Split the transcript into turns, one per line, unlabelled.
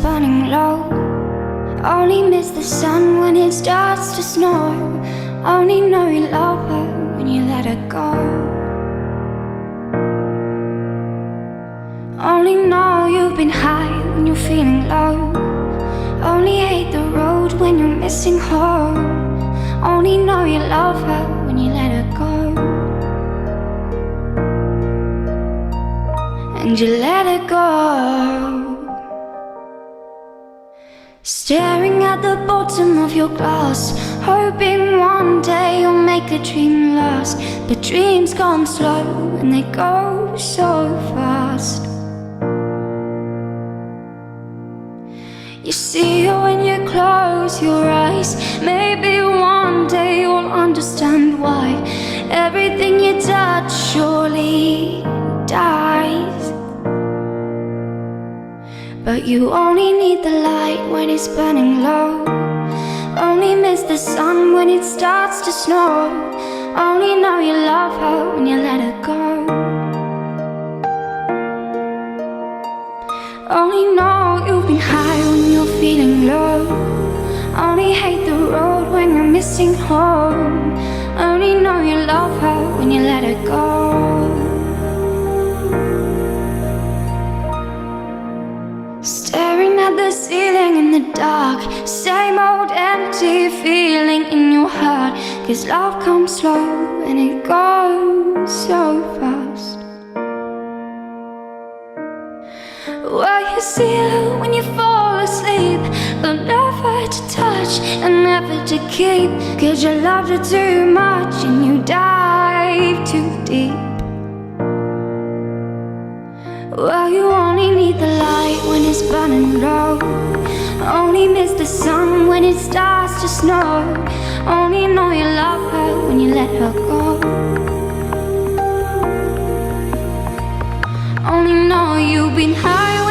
burning low. Only miss the sun when it starts to snow. Only know you love her when you let her go. Only know you've been high when you're feeling low. Only hate the road when you're missing home. Only know you love her when you let her go. And you let her go. Staring at the bottom of your glass, hoping one day you'll make a dream last. But dreams come slow and they go so fast. You see her when you close your eyes. Maybe one day you'll understand why everything you touch surely dies. But you only need the light when it's burning low. Only miss the sun when it starts to snow. Only know you love her when you let her go. Only know you've been high when you're feeling low. Only hate the road when you're missing home. Only know you love her when you let her go. Staring at the ceiling in the dark, same old empty feeling in your heart. 'Cause love comes slow and it goes so fast. Well, you see her when you fall asleep, but never to touch and never to keep. 'Cause you loved her too much and you dive too deep. Well, you only need the light when it's burning low. Only miss the sun when it starts to snow. Only know you love her when you let her go. Only know you've been high